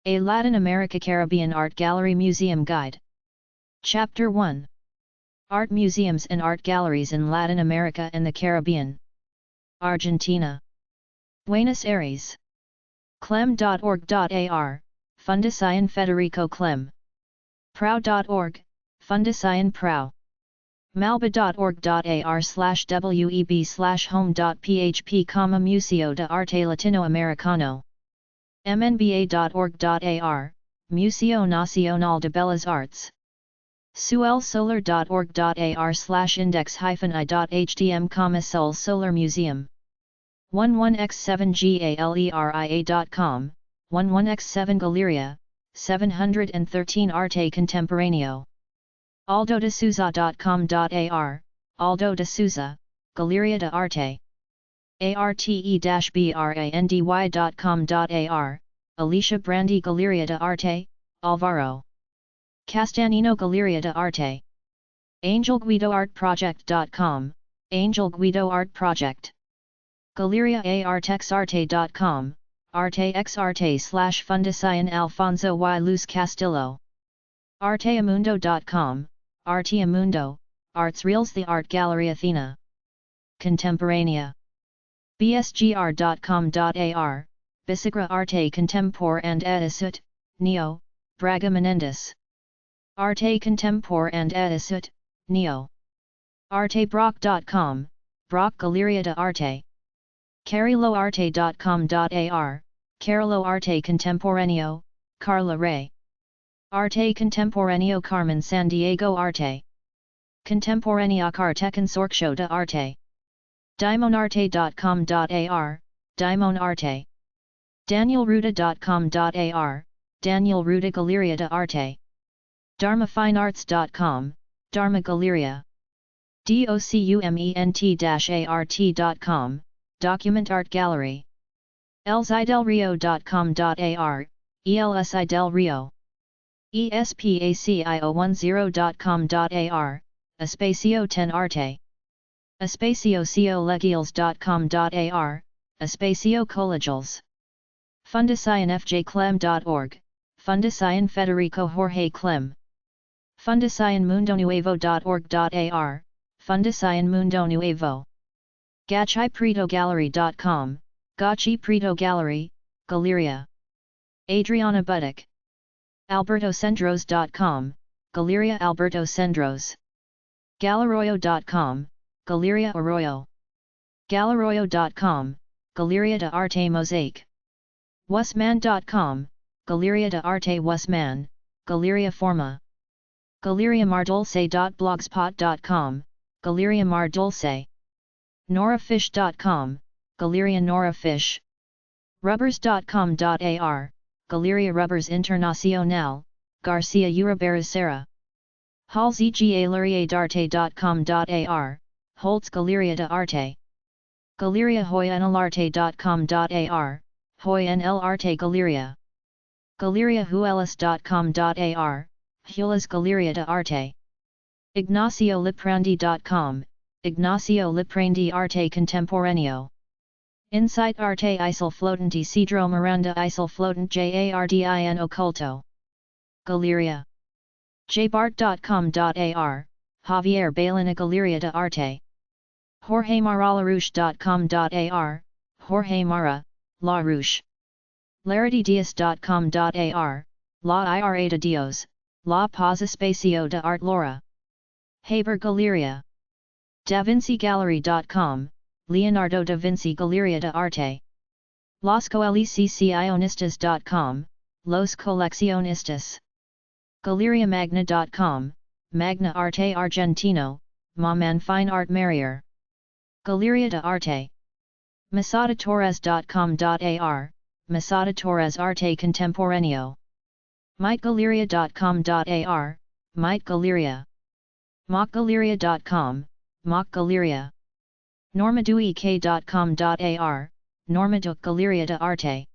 A Latin America Caribbean Art Gallery Museum Guide. Chapter 1. Art Museums and Art Galleries in Latin America and the Caribbean. Argentina. Buenos Aires. Clem.org.ar, Fundación Federico Clem. Prau.org, Fundación Prau. malba.org.ar/web/home.php, Museo de Arte Latinoamericano. mnba.org.ar, Museo Nacional de Bellas Artes. suelsolar.org.ar/index-i.htm, Sol Solar Museum. 11x7galeria.com, 11x7 Galeria, 713 Arte Contemporáneo. aldodesouza.com.ar, Aldo de Souza, Galeria de Arte. arte-brandy.com.ar, Alicia Brandy Galeria de Arte, Alvaro Castanino Galeria de Arte. angelguidoartproject.com, Angel Guido Art Project. Galeria artexarte.com, artexarte/Fundación Alfonso y Luz Castillo. arteamundo.com, Arteamundo, Arts Reels, The Art Gallery Athena. Contemporánea. bsgr.com.ar, Bisagra Arte Contempor and Edisut, Neo, Braga Menendez. Arte Contempor and Edisut, Neo. artebrock.com, Brock Galeria de Arte. cariloarte.com.ar, Carlo Arte Contemporaneo, Carla Ray. Arte Contemporaneo Carmen San Diego Arte. Contemporaneoc Arte Consorcio de Arte. dimonarte.com.ar, Dimon Arte. danielruda.com.ar, Daniel Ruda Galeria de Arte. dharmafinearts.com, Dharma Galeria. document-art.com, Document Art Gallery. elsidelrio.com.ar, ELSI Del Rio. espacio10.com.ar, Espacio 10 Arte. espaciocolegials.com.ar, Espacio Colegials. fundacionfjclem.org, Fundación Federico Jorge Clem. fundacionmundonuevo.org.ar, Fundación Mundo Nuevo. gachipretogallery.com, Gachi Preto Gallery, Galeria. Adriana Budick. albertocendros.com, Galeria Alberto Cendros. galaroyo.com, Galeria Arroyo. galaroyo.com, Galeria de Arte Mosaic. Wussman.com, Galeria de Arte Wussman, Galeria Forma. galeriamardulce.blogspot.com, Galeria Mar Dulce. norafish.com, Galeria Nora Fish. rubbers.com.ar, Galeria Rubbers Internacional, Garcia Uribarra. halsgaleriadarte.com.ar, Holtz Galeria de Arte. Galeria hoyanelarte.com.ar, Hoyanel Arte Galeria. Galeria huelas.com.ar, Huelas Galeria de Arte. ignacioliprandi.com, Ignacio Liprandi Arte Contemporaneo. Insight Arte Isel Flotant Isidro Miranda Isel Flotant Jardin Oculto. Galeria. jbart.com.ar, Javier Bailena Galeria de Arte. jorgemaraLarouche.com.ar, Jorge Mara, La Rouche. larididias.com.ar, La Ira de Dios, La Paz Espacio de Art Laura. Haber Galeria. davincigallery.com, Leonardo da Vinci Galeria de Arte. loscoleccionistas.com, Los Coleccionistas. galeriamagna.com, Magna Arte Argentino, Maman Fine Art Marrier. Galeria de Arte. masadatorres.com.ar, Masada Torres Arte Contemporaneo. mitgaleria.com.ar, Mite Galeria. mockgaleria.com, Mock Galeria. normaduek.com.ar, Normaduc Galeria de Arte.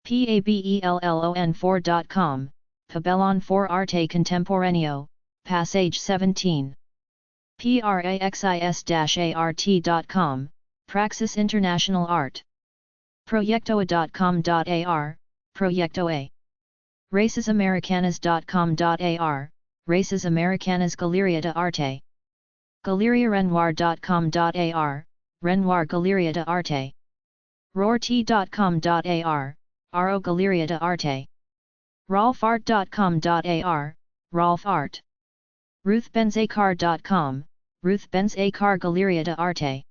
pabellon4.com, Pabellon 4 Arte Contemporaneo, Passage 17. praxis-art.com, Praxis International Art. proyectoa.com.ar, Proyectoa. racesamericanas.com.ar, Races Americanas Galeria de Arte. GaleriaRenoir.com.ar, Renoir Galeria de Arte. roart.com.ar, Aro Galeria de Arte. rolfart.com.ar, Rolf Art. ruthbenzakar.com, Ruth Benzakar Galeria de Arte.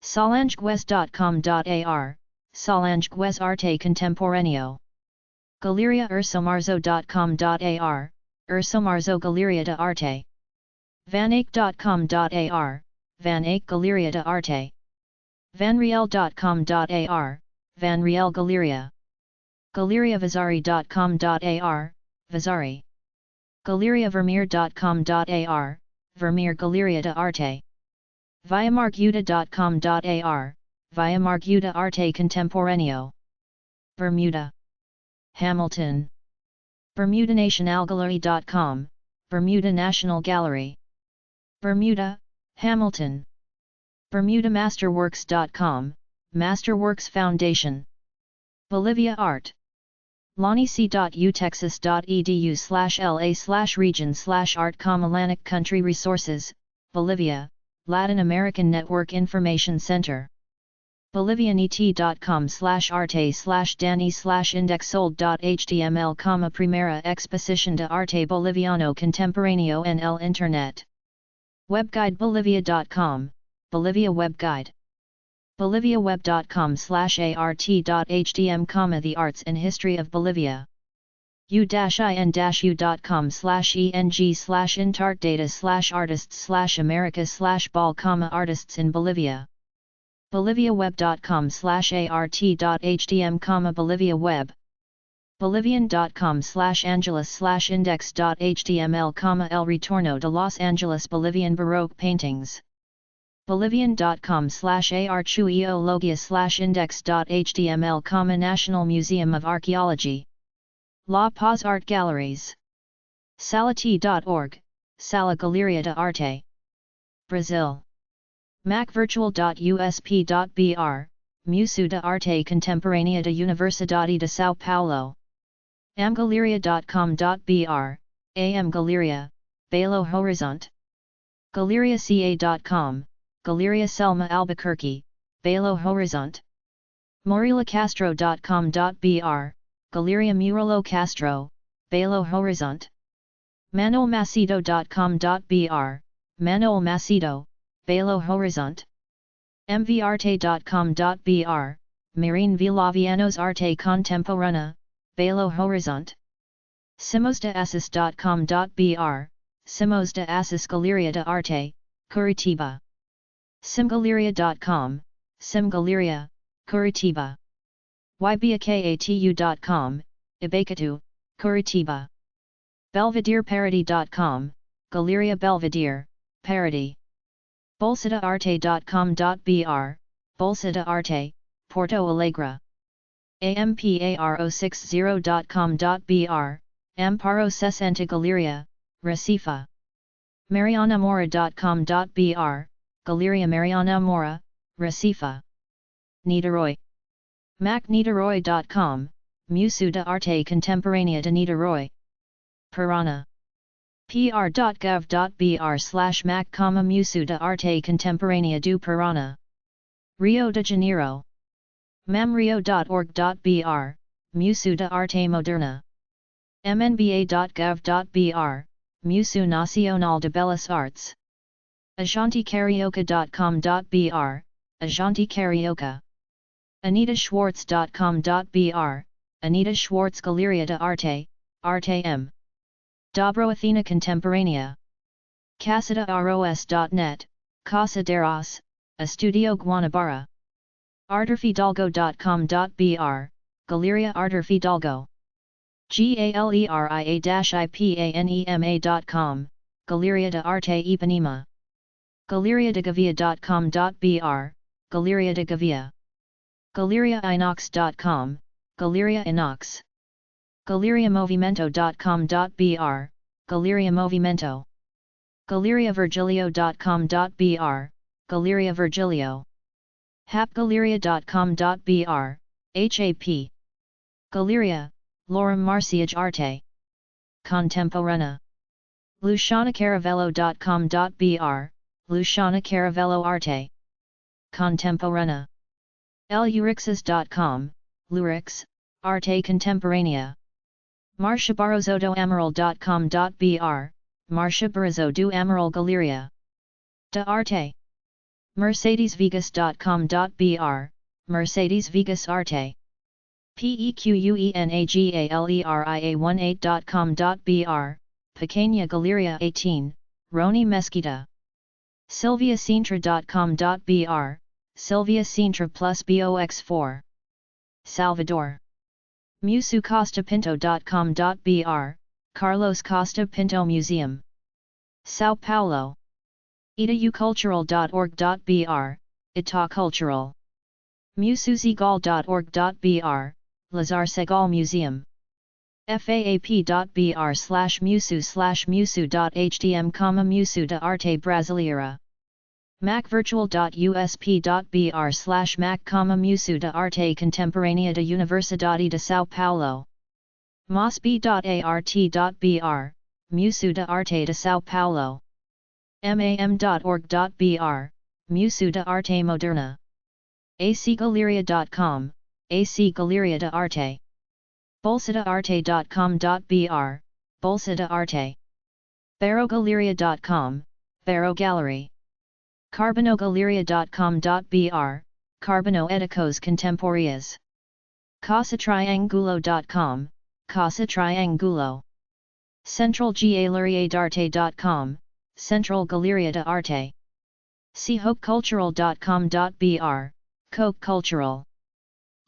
solangeguez.com.ar, Solangeguez Arte Contemporáneo. galeriaursomarzo.com.ar, Ursomarzo Galeria de Arte. vanake.com.ar, Vanake Galeria de Arte. vanriel.com.ar, Vanriel Galeria. galeriavazari.com.ar, Vazari. galeriavermeer.com.ar, Vermeer Galeria de Arte. viamarguda.com.ar, Viamarguda Arte Contemporáneo. Bermuda. Hamilton. BermudaNationalGallery.com, Bermuda National Gallery. Bermuda, Hamilton. BermudaMasterworks.com, Masterworks Foundation. Bolivia Art. lanic.utexas.edu/la/region/art, Atlantic Country Resources, Bolivia, Latin American Network Information Center. bolivianete.com/arte/dani/indexold.html, Primera Exposición de Arte Boliviano Contemporáneo en el Internet. webguidebolivia.com, Bolivia Web Guide. boliviaweb.com/art.htm, The Arts and History of Bolivia. u-in-u.com/eng/intartdata/artists/america/ball, artists in Bolivia. boliviaweb.com/art.htm, Bolivia Web. bolivian.com/angeles/index.html, El Retorno de Los Angeles Bolivian Baroque Paintings. bolivian.com/archueologia/index.html, National Museum of Archaeology. La Paz Art Galleries. salati.org, Sala Galeria de Arte. Brazil. macvirtual.usp.br, Museu de Arte Contemporânea da Universidade de São Paulo. amgaleria.com.br, AM Galeria, Belo Horizonte. galeriaca.com, Galeria Selma Albuquerque, Belo Horizonte. morilacastro.com.br, Galeria Murilo Castro, Belo Horizonte. manuelmacedo.com.br, Manuel Macedo, Belo Horizonte. mvarte.com.br, Marine Villavianos Arte Contemporânea, Belo Horizonte. simosdeassis.com.br, Simos de Assis Galeria de Arte, Curitiba. simgaleria.com, Simgaleria, Curitiba. ybacatu.com, Ibacatu, Curitiba. belvedereparody.com, Galeria Belvedere, Parody. bolsidaarte.com.br, Bolsa de Arte, Porto Alegre. amparo60.com.br, Amparo 60 Galeria, Recife. marianamora.com.br, Galeria Mariana Mora, Recife. Niterói. macniterói.com, Museu de Arte Contemporânea de Niterói. Parana. pr.gov.br/mac, Museu de Arte Contemporânea do Parana. Rio de Janeiro. mamrio.org.br, Museu de Arte Moderna. mnba.gov.br, Museu Nacional de Belas Artes. ajanticarioca.com.br, Ajanti Carioca. anitaschwartz.com.br, Anita Schwartz Galeria de Arte, Arte M. Dobro Athena Contemporánea. casadaros.net, Casa de Ros, Estudio Guanabara. arterfidalgo.com.br, Galeria Arter Fidalgo. galeria-ipanema.com, Galeria de Arte Ipanema. galeriadegavia.com.br, Galeria de Gavia. galeriainox.com, Galeria Inox. galeriamovimento.com.br, Galeria Movimento. galeriavirgilio.com.br, Galeria Virgilio. hapgaleria.com.br, HAP. Galeria, Lorem Marciage Arte. Contemporana. lucianacaravello.com.br, Luciana Caravello Arte. Contemporana. lurixes.com, Lurix, Arte Contemporanea. marciabarroso.amaral.com.br, Marcia Barroso do Amaral Galeria de Arte. mercedesvegas.com.br, Mercedes Vegas Arte. pequenagaleria18.com.br, Pequeña Galeria 18, Roni Mesquita. silviasintra.com.br, Silvia Sintra plus BOX4. Salvador. musocostapinto.com.br, Carlos Costa Pinto Museum. Sao Paulo. itaucultural.org.br, Ita Cultural. mususegal.org.br, Lazar Segal Museum. faap.br/musu/musu.htm, Musu de Arte Brasileira. macvirtual.usp.br/mac, Musu de Arte Contemporânea da Universidade de São Paulo. mosb.art.br, Musu de Arte de São Paulo. mam.org.br, Musu de Arte Moderna. acgaleria.com, AC Galeria de Arte. bolsadearte.com.br, Bolsa de Arte. barrogaleria.com, Barrow Gallery. carbonogaleria.com.br, Carbono Edicos Contemporáneas. casatriangulo.com, Casa Triangulo. centralgaleriadarte.com, Central Galeria de Arte. cokecultural.com.br, Coke Cultural.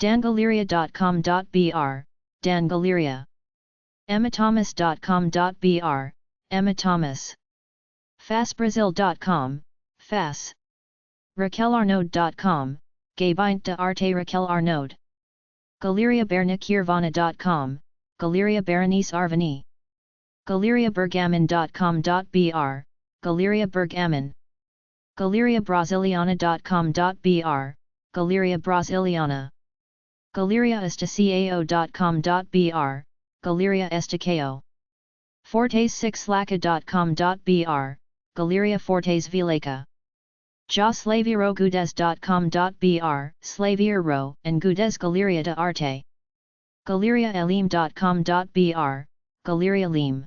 dangaleria.com.br, Dan Galeria. emmathomas.com.br, Emma Thomas. fasbrazil.com, Fas. raquelarnaud.com, Gaybint de Arte Raquel Arnaud. galeriabernicirvana.com, Galeria Berenice Arvani. galeriabergamin.com.br, Galeria Bergamin. galeriabrasiliana.com.br, Galeria Brasiliana. galeriaestacao.com.br, Galeria Estacao. fortes6laca.com.br, Galeria Fortes Vileca. joslavierogudez.com.br, Slaviero and Gudez Galeria de Arte. galeriaelim.com.br, Galeria Lim.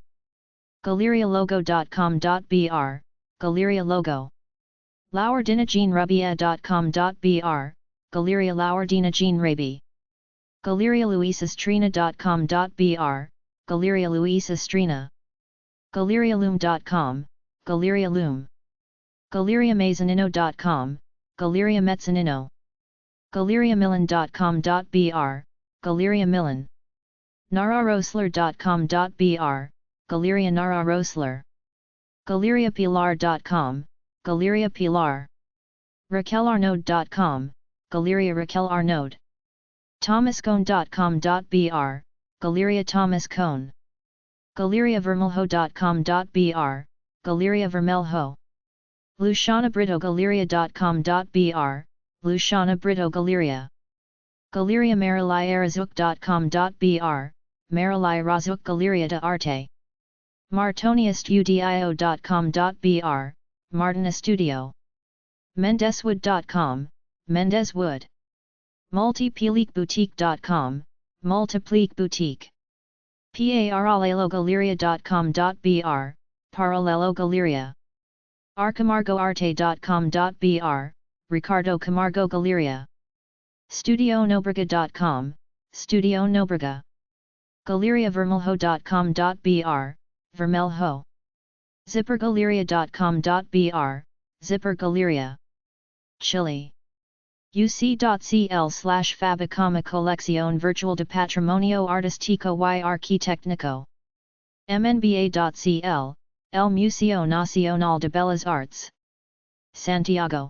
galerialogo.com.br, Galeria Logo. laurdinagene.com.br, Galeria Laurdinagene Rabi. galerialuisastrina.com.br, Galeria Luisastrina. galerialoom.com, Galeria Loom. galeriamezzanino.com, Galeria Mezzanino. galeriamilan.com.br, Galeria Milan. nararosler.com.br, Galeria Nara Rosler. galeriapilar.com, Galeria Pilar. raquelarnaud.com, Galeria Raquel Arnaud. thomascone.com.br, Galeria Thomas Cone. galeriavermelho.com.br, Galeria Vermelho. lucianabrito.galeria.com.br, Luciana Brito Galeria. Galeria marilairazuk.com.br, Marilai Razuk Galeria de Arte. martonistudio.com.br, Martin Studio. mendeswood.com, Mendeswood. multipliqueboutique.com, Multiplique Boutique. parallelogaleria.com.br, Parallelo Galeria. arcamargoarte.com.br, Ricardo Camargo Galeria. studionobrega.com, Studio Nobrega. galeriavermelho.com.br, Vermelho. zippergaleria.com.br, Zipper Galeria. Chile. uc.cl/Fabicama Colección Virtual de Patrimonio Artístico y Arquitectónico. mnba.cl, El Museo Nacional de Bellas Artes. Santiago.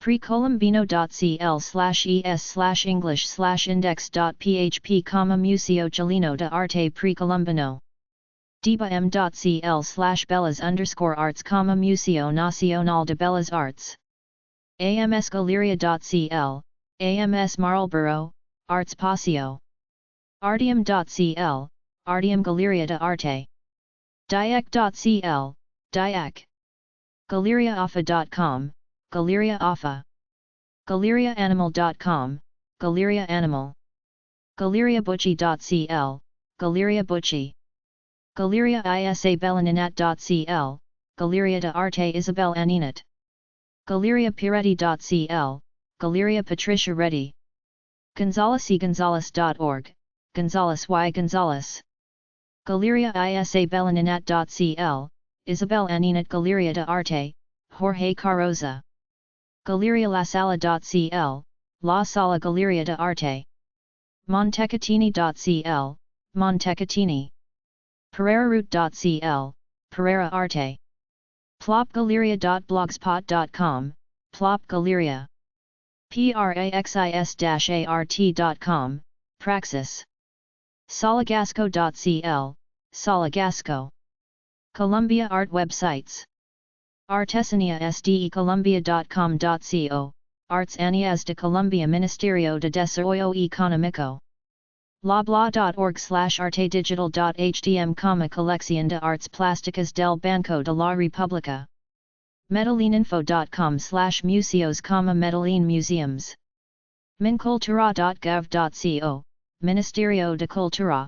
precolombino.cl/es/english/index.php, Museo Chileno de Arte Precolombino. debam.cl/bellas_arts, Museo Nacional de Bellas Artes. amsgaleria.cl, AMS Marlborough, Arts Paseo. Artium.cl, Artium Galeria de Arte. Diac.cl, Diac. GaleriaAFA.com, Galeria AFA. GaleriaAnimal.com, Galeria Animal. GaleriaButchie.cl, Galeria Butchie. Galeria Isabelaninat.cl, Galeria de Arte Isabel Aninat. Galeria Piretti.cl, Galeria Patricia Reddy. GonzalesYGonzales.org, Gonzales Y Gonzales. Galeria Isabelaninat.cl, Isabel Aninat. Galeria de Arte, Jorge Carroza. Galeria LaSala.cl, La Sala Galeria de Arte. Montecatini.cl, Montecatini. Pereiraroute.cl, Pereira Arte. plopgaleria.blogspot.com, Plop Galeria. praxis-art.com, Praxis. Salagasco.cl, Salagasco. Colombia Art Websites. Artesanía SDE Colombia.com.co, Arts Anias de Colombia Ministerio de Desarrollo Económico. Loblaw.org/artedigital.hdm, Colección de Artes Plásticas del Banco de la República. Medellininfo.com/museos, Medellin Museums. Mincultura.gov.co, Ministerio de Cultura.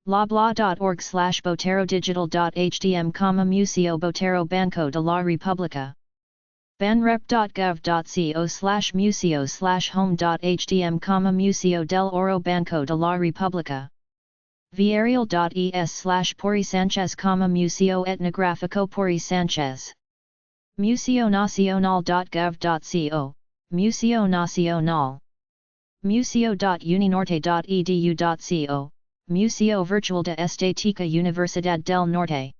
Loblaw.org/boterodigital.hdm, Museo Botero Banco de la República. banrep.gov.co/museo/home.hdm, Museo del Oro Banco de la República. Viarial.es/Pori Sanchez, Museo Etnográfico Pori Sanchez. museonacional.gov.co, Museo Nacional. museo.uninorte.edu.co, Museo Virtual de Estética Universidad del Norte.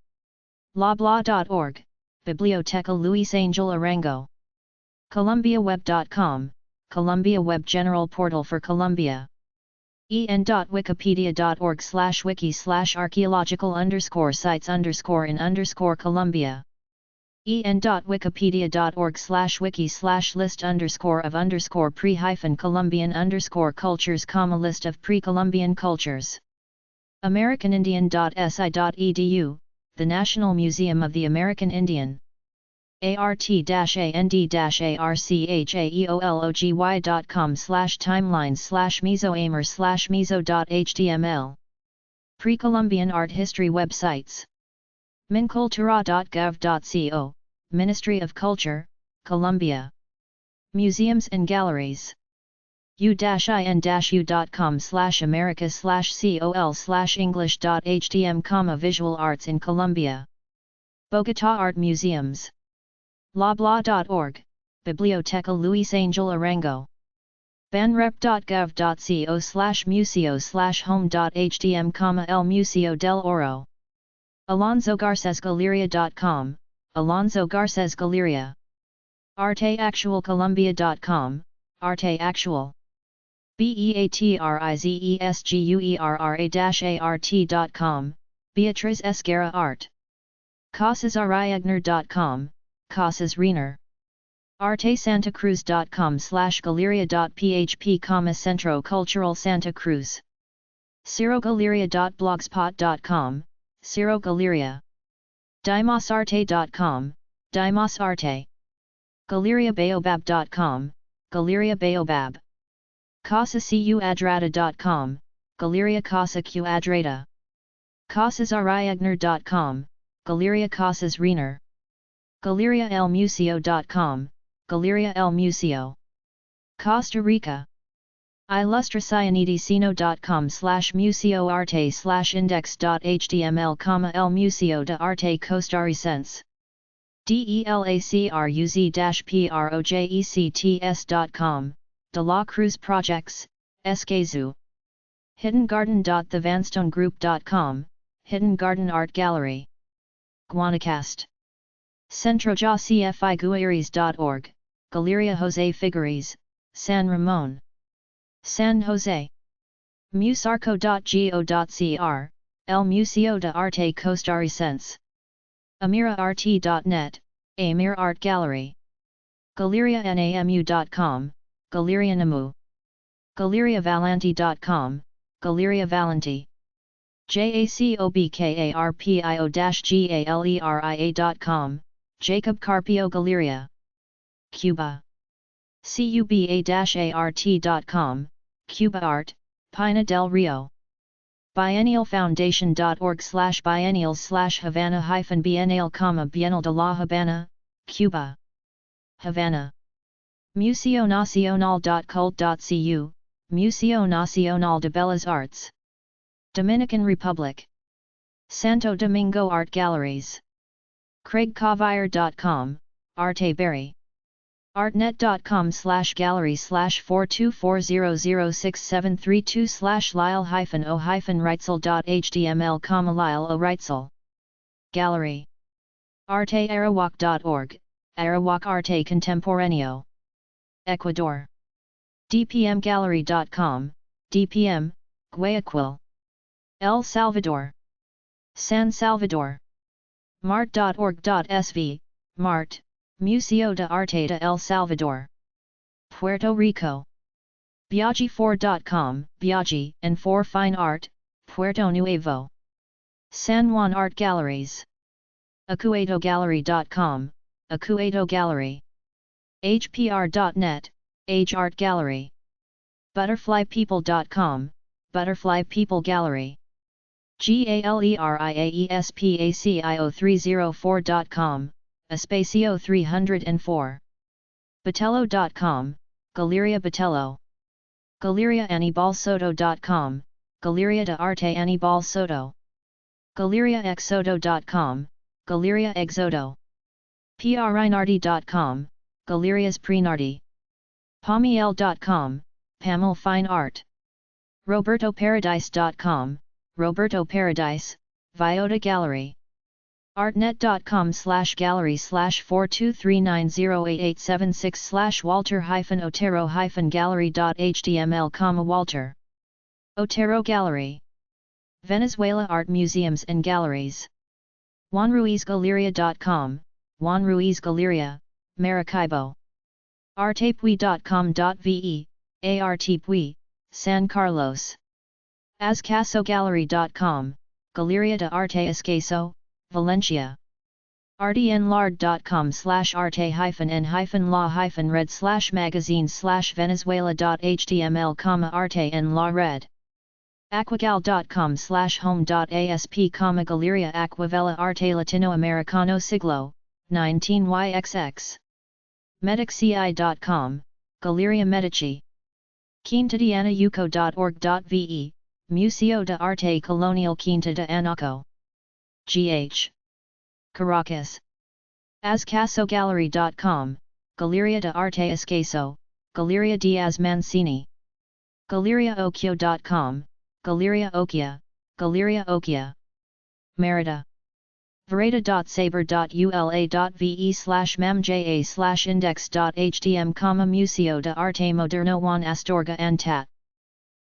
Loblaw.org, Biblioteca Luis Angel Arango. ColombiaWeb.com, Colombia Web General Portal for Colombia. en.wikipedia.org/archaeological_sites_in_Colombia. en.wikipedia.org/wiki/list_of_pre-Columbian_cultures, list of pre-Columbian cultures. americanindian.si.edu, the National Museum of the American Indian. art-and-archaeology.com/timelines/mesoamer/meso.html. Pre-Columbian art history websites. mincultura.gov.co, Ministry of Culture, Colombia. Museums and galleries. u-in-u.com/america/col/english.htm, Visual Arts in Colombia. Bogotá Art Museums. Loblaw.org, Biblioteca Luis Angel Arango. banrep.gov.co/museo/home.htm, El Museo del Oro. AlonsoGarcesGaleria.com, Alonso Garces Galeria. ArteActualColombia.com, Arte Actual. beatrizesguerra.art.com, Beatriz Esguerra Art. CasasAriagner.com, Casas Reiner. artesantacruz.com/galeria.php, Centro Cultural Santa Cruz. cirogaleria.blogspot.com, Ciro Galeria. dimosarte.com, Dimos Arte. galeriabaobab.com, Galeria Baobab. casacuadrada.com, Galeria Casa Cuadrada. casasariagner.com, Galeria Casas Reiner. galeriaelmuseo.com, Galeria El Museo. Costa Rica. ilustracionidicino.com/museoarte/index.html, El Museo de Arte Costarricense. delacruz-projects.com, De La Cruz Projects, Escazú. hiddengarden.thevanstonegroup.com, Hidden Garden Art Gallery. Guanacaste. centrojacfigueres.org, Galeria José Figueres, San Ramon. San Jose. musarco.go.cr, El Museo de Arte Costarricense. amiraart.net, Amir Art Gallery. galerianamu.com, Galeria Namu. galeriavalenti.com, Galeria Valenti. JACOBKARPIO-GALERIA.com, Jacob Carpio Galeria. Cuba. CUBA-ART.com, Cuba Art, Pina del Rio. Biennial-Foundation.org/biennials/Havana-Bienal, Bienal de la Habana, Cuba. Havana. Museo Nacional.cult.cu, Museo Nacional de Bellas Artes. Dominican Republic. Santo Domingo Art Galleries. CraigCavier.com, Arte Berry. artnet.com/gallery/424006732/lyle-o-reitzel.html, Lyle-o-reitzel. Gallery. ArteArawak.org, Arawak Arte Contemporáneo. Ecuador. dpmgallery.com, DPM, Guayaquil. El Salvador. San Salvador. mart.org.sv, Mart, Museo de Arte de El Salvador. Puerto Rico. Biagi4.com, Biagi and 4 Fine Art, Puerto Nuevo. San Juan Art Galleries. acuetogallery.com, Acueto Gallery. hpr.net, Age Art Gallery. butterflypeople.com, Butterfly People Gallery. GALERIAESPACIO304.com, Espacio 304. Botello.com, Galeria Botello. GaleriaAnibalSoto.com, Galeria de Arte Anibal Soto. GaleriaExodo.com, Galeria Exodo. PRinardi.com, Galerias Prinardi. Pamiel.com, Pamel Fine Art. RobertoParadise.com, Roberto Paradise, Viota Gallery. artnet.com/gallery/423908876/walter-otero-gallery.html, Walter. Otero Gallery. Venezuela Art Museums and Galleries. JuanRuizGaleria.com, Juan Ruiz Galeria, Maracaibo. artepui.com.ve, Artepui, San Carlos. AsCasoGallery.com, Galeria de Arte Escaso, Valencia. arte-n-law.com/red/magazine/venezuela.html, arte-en-law-red. Aquagal.com/home.asp, Galeria Aquavella Arte Latinoamericano Siglo, 19YXX. Medicci.com, Galeria Medici. Quintadianayuco.org.ve, Museo de Arte Colonial Quinta de Anaco. GH. Caracas. AsCasoGallery.com, Galeria de Arte Escaso, Galeria Diaz Mancini. GaleriaOkio.com, Galeria Okia, Galeria Okia. Merida. Vereda.saber.ula.ve/mamja/index.htm, Museo de Arte Moderno Juan Astorga and Tat.